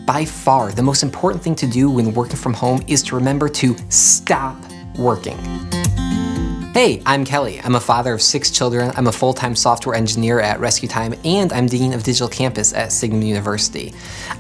by far the most important thing to do when working from home is to remember to stop working. Hey, I'm Kelly. I'm a father of 6 children. I'm a full-time software engineer at Rescue Time, and I'm Dean of Digital Campus at Signum University.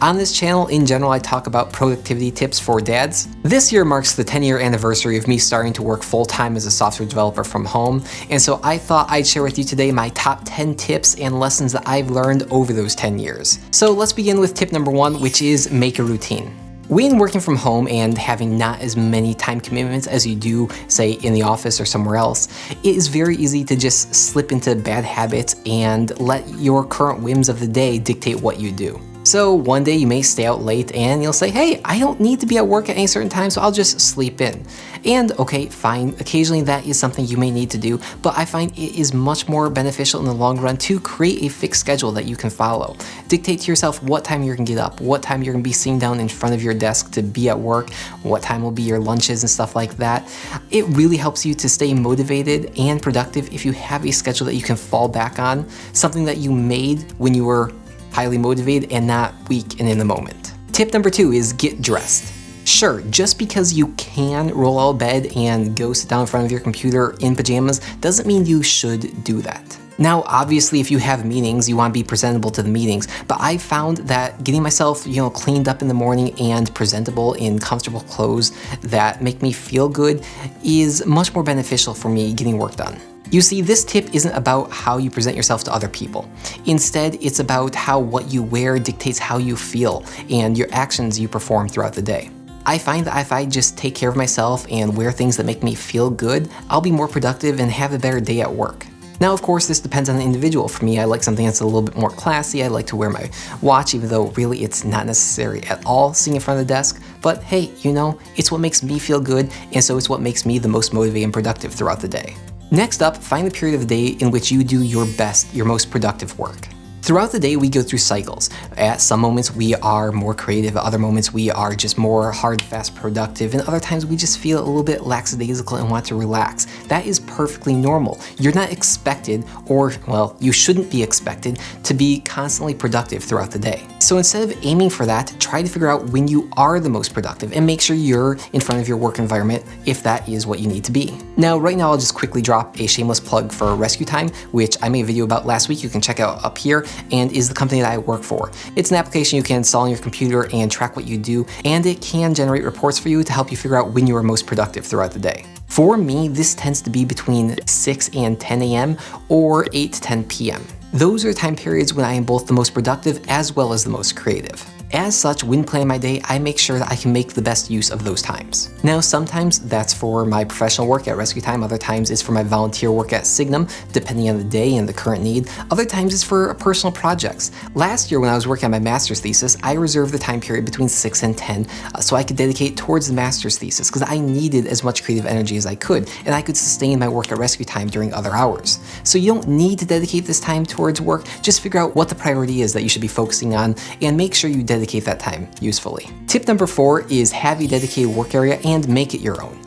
On this channel, in general, I talk about productivity tips for dads. This year marks the 10-year anniversary of me starting to work full-time as a software developer from home, and so I thought I'd share with you today my top 10 tips and lessons that I've learned over those 10 years. So let's begin with tip number 1, which is make a routine. When working from home and having not as many time commitments as you do, say, in the office or somewhere else, it is very easy to just slip into bad habits and let your current whims of the day dictate what you do. So one day you may stay out late and you'll say, hey, I don't need to be at work at any certain time, so I'll just sleep in. And okay, fine, occasionally that is something you may need to do, but I find it is much more beneficial in the long run to create a fixed schedule that you can follow. Dictate to yourself what time you're gonna get up, what time you're gonna be sitting down in front of your desk to be at work, what time will be your lunches and stuff like that. It really helps you to stay motivated and productive if you have a schedule that you can fall back on, something that you made when you were highly motivated and not weak and in the moment. Tip number 2 is get dressed. Sure, just because you can roll out of bed and go sit down in front of your computer in pajamas doesn't mean you should do that. Now, obviously, if you have meetings, you want to be presentable to the meetings, but I found that getting myself, cleaned up in the morning and presentable in comfortable clothes that make me feel good is much more beneficial for me getting work done. You see, this tip isn't about how you present yourself to other people. Instead, it's about how what you wear dictates how you feel and your actions you perform throughout the day. I find that if I just take care of myself and wear things that make me feel good, I'll be more productive and have a better day at work. Now, of course, this depends on the individual. For me, I like something that's a little bit more classy. I like to wear my watch, even though really it's not necessary at all sitting in front of the desk. But hey, it's what makes me feel good, and so it's what makes me the most motivated and productive throughout the day. Next up, find the period of the day in which you do your best, your most productive work. Throughout the day, we go through cycles. At some moments, we are more creative. At other moments, we are just more hard, fast, productive. And other times, we just feel a little bit lackadaisical and want to relax. That is perfectly normal. You're not expected, or, well, you shouldn't be expected to be constantly productive throughout the day. So instead of aiming for that, try to figure out when you are the most productive and make sure you're in front of your work environment if that is what you need to be. Now, right now, I'll just quickly drop a shameless plug for Rescue Time, which I made a video about last week. You can check out up here, and is the company that I work for. It's an application you can install on your computer and track what you do, and it can generate reports for you to help you figure out when you are most productive throughout the day. For me, this tends to be between 6 and 10 a.m. or 8 to 10 p.m. Those are time periods when I am both the most productive as well as the most creative. As such, when planning my day, I make sure that I can make the best use of those times. Now, sometimes that's for my professional work at Rescue Time, other times it's for my volunteer work at Signum, depending on the day and the current need. Other times it's for personal projects. Last year when I was working on my master's thesis, I reserved the time period between 6 and 10 so I could dedicate towards the master's thesis because I needed as much creative energy as I could, and I could sustain my work at Rescue Time during other hours. So you don't need to dedicate this time towards work, just figure out what the priority is that you should be focusing on and make sure you dedicate that time usefully. Tip number 4 is have a dedicated work area and make it your own.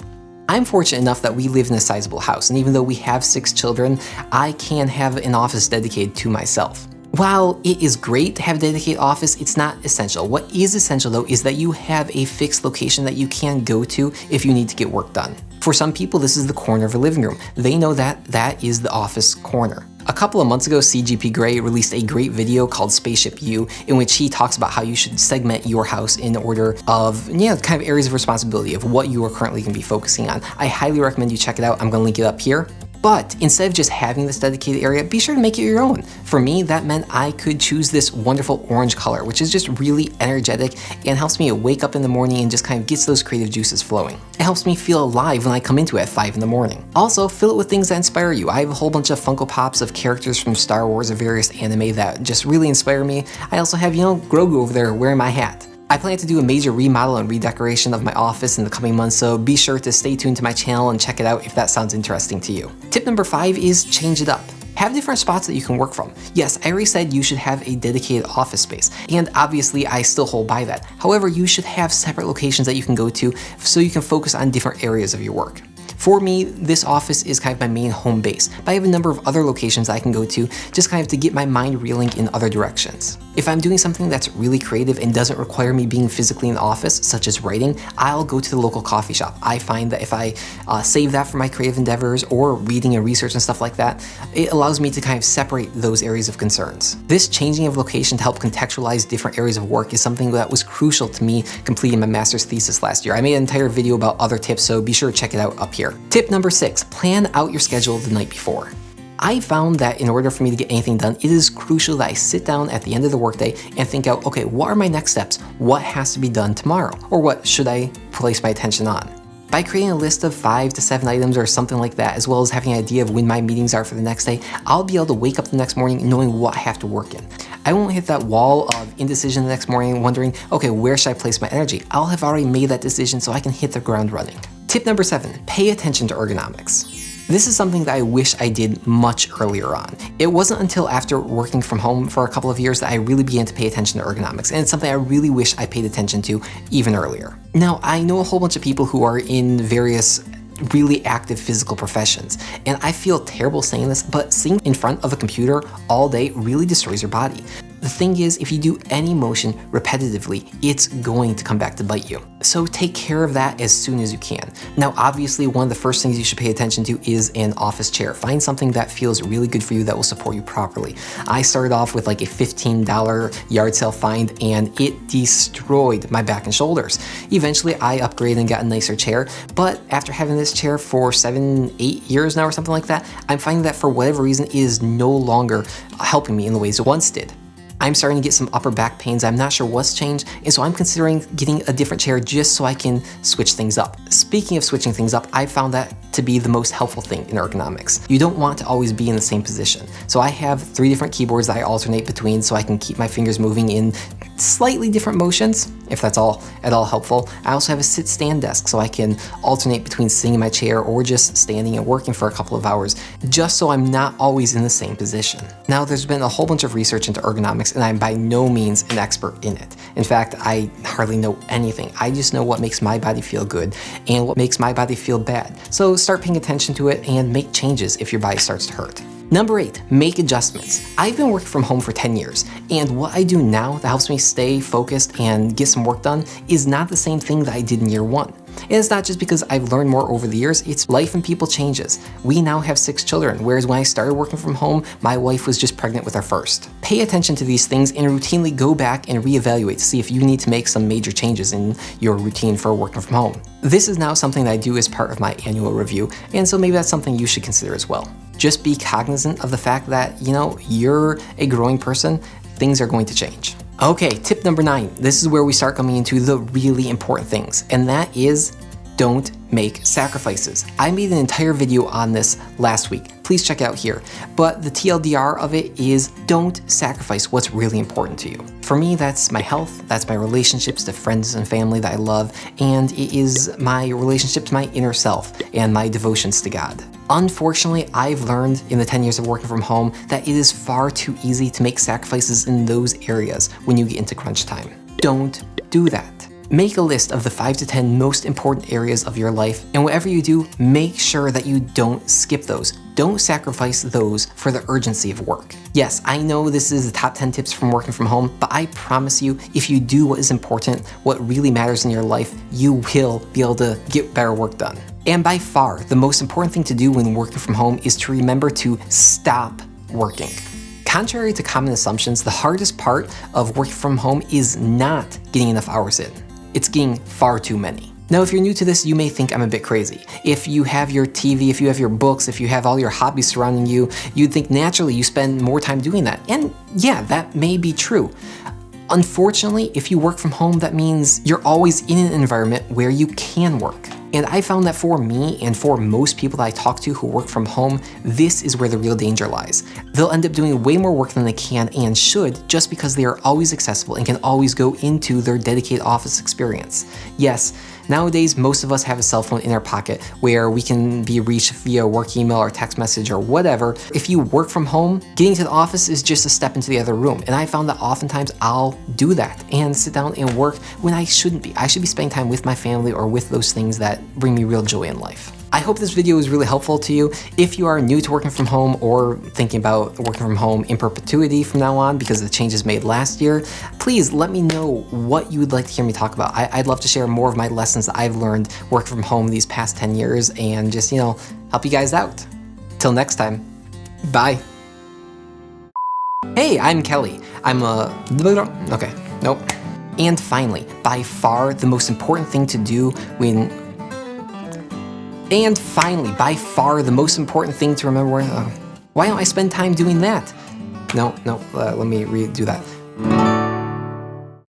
I'm fortunate enough that we live in a sizable house, and even though we have 6 children, I can have an office dedicated to myself. While it is great to have a dedicated office, it's not essential. What is essential though is that you have a fixed location that you can go to if you need to get work done. For some people, this is the corner of a living room. They know that that is the office corner. A couple of months ago, CGP Grey released a great video called Spaceship U, in which he talks about how you should segment your house in order of, kind of areas of responsibility of what you are currently going to be focusing on. I highly recommend you check it out. I'm going to link it up here. But instead of just having this dedicated area, be sure to make it your own. For me, that meant I could choose this wonderful orange color, which is just really energetic and helps me wake up in the morning and just kind of gets those creative juices flowing. It helps me feel alive when I come into it at 5 in the morning. Also, fill it with things that inspire you. I have a whole bunch of Funko Pops of characters from Star Wars or various anime that just really inspire me. I also have, Grogu over there wearing my hat. I plan to do a major remodel and redecoration of my office in the coming months, so be sure to stay tuned to my channel and check it out if that sounds interesting to you. Tip number 5 is change it up. Have different spots that you can work from. Yes, I already said you should have a dedicated office space, and obviously I still hold by that. However, you should have separate locations that you can go to so you can focus on different areas of your work. For me, this office is kind of my main home base, but I have a number of other locations I can go to just kind of to get my mind reeling in other directions. If I'm doing something that's really creative and doesn't require me being physically in the office, such as writing, I'll go to the local coffee shop. I find that if I save that for my creative endeavors or reading and research and stuff like that, it allows me to kind of separate those areas of concerns. This changing of location to help contextualize different areas of work is something that was crucial to me completing my master's thesis last year. I made an entire video about other tips, so be sure to check it out up here. Tip number 6, plan out your schedule the night before. I found that in order for me to get anything done, it is crucial that I sit down at the end of the workday and think out, okay, what are my next steps? What has to be done tomorrow? Or what should I place my attention on? By creating a list of 5 to 7 items or something like that, as well as having an idea of when my meetings are for the next day, I'll be able to wake up the next morning knowing what I have to work in. I won't hit that wall of indecision the next morning wondering, okay, where should I place my energy? I'll have already made that decision so I can hit the ground running. Tip number 7, pay attention to ergonomics. This is something that I wish I did much earlier on. It wasn't until after working from home for a couple of years that I really began to pay attention to ergonomics, and it's something I really wish I paid attention to even earlier. Now, I know a whole bunch of people who are in various really active physical professions, and I feel terrible saying this, but sitting in front of a computer all day really destroys your body. The thing is, if you do any motion repetitively, it's going to come back to bite you. So take care of that as soon as you can. Now, obviously, one of the first things you should pay attention to is an office chair. Find something that feels really good for you that will support you properly. I started off with like a $15 yard sale find, and it destroyed my back and shoulders. Eventually, I upgraded and got a nicer chair, but after having this chair for 7, 8 years now or something like that, I'm finding that for whatever reason, it is no longer helping me in the ways it once did. I'm starting to get some upper back pains. I'm not sure what's changed, and so I'm considering getting a different chair just so I can switch things up. Speaking of switching things up, I found that to be the most helpful thing in ergonomics. You don't want to always be in the same position. So I have 3 different keyboards that I alternate between so I can keep my fingers moving in slightly different motions, if that's at all helpful. I also have a sit-stand desk so I can alternate between sitting in my chair or just standing and working for a couple of hours, just so I'm not always in the same position. Now, there's been a whole bunch of research into ergonomics, and I'm by no means an expert in it. In fact, I hardly know anything. I just know what makes my body feel good and what makes my body feel bad. So start paying attention to it and make changes if your body starts to hurt. Number 8, make adjustments. I've been working from home for 10 years, and what I do now that helps me stay focused and get some work done is not the same thing that I did in year 1. And it's not just because I've learned more over the years, it's life and people changes. We now have 6 children, whereas when I started working from home, my wife was just pregnant with our first. Pay attention to these things and routinely go back and reevaluate to see if you need to make some major changes in your routine for working from home. This is now something that I do as part of my annual review, and so maybe that's something you should consider as well. Just be cognizant of the fact that, you're a growing person, things are going to change. Okay, tip number 9. This is where we start coming into the really important things, and that is don't make sacrifices. I made an entire video on this last week. Please check it out here. But the TLDR of it is don't sacrifice what's really important to you. For me, that's my health, that's my relationships to friends and family that I love, and it is my relationship to my inner self and my devotions to God. Unfortunately, I've learned in the 10 years of working from home that it is far too easy to make sacrifices in those areas when you get into crunch time. Don't do that. Make a list of the 5 to 10 most important areas of your life, and whatever you do, make sure that you don't skip those. Don't sacrifice those for the urgency of work. Yes, I know this is the top 10 tips from working from home, but I promise you, if you do what is important, what really matters in your life, you will be able to get better work done. And by far, the most important thing to do when working from home is to remember to stop working. Contrary to common assumptions, the hardest part of working from home is not getting enough hours in. It's getting far too many. Now, if you're new to this, you may think I'm a bit crazy. If you have your TV, if you have your books, if you have all your hobbies surrounding you, you'd think naturally you spend more time doing that. And yeah, that may be true. Unfortunately, if you work from home, that means you're always in an environment where you can work. And I found that for me and for most people that I talk to who work from home, this is where the real danger lies. They'll end up doing way more work than they can and should just because they are always accessible and can always go into their dedicated office experience. Yes, nowadays most of us have a cell phone in our pocket where we can be reached via work email or text message or whatever. If you work from home, getting to the office is just a step into the other room. And I found that oftentimes I'll do that and sit down and work when I shouldn't be. I should be spending time with my family or with those things that bring me real joy in life. I hope this video was really helpful to you. If you are new to working from home or thinking about working from home in perpetuity from now on because of the changes made last year, please let me know what you would like to hear me talk about. I'd love to share more of my lessons that I've learned working from home these past 10 years and just, help you guys out. Till next time, bye. Hey, I'm Kelly. Okay, nope. And finally, by far the most important thing to do when remember why don't I spend time doing that? No, let me redo that.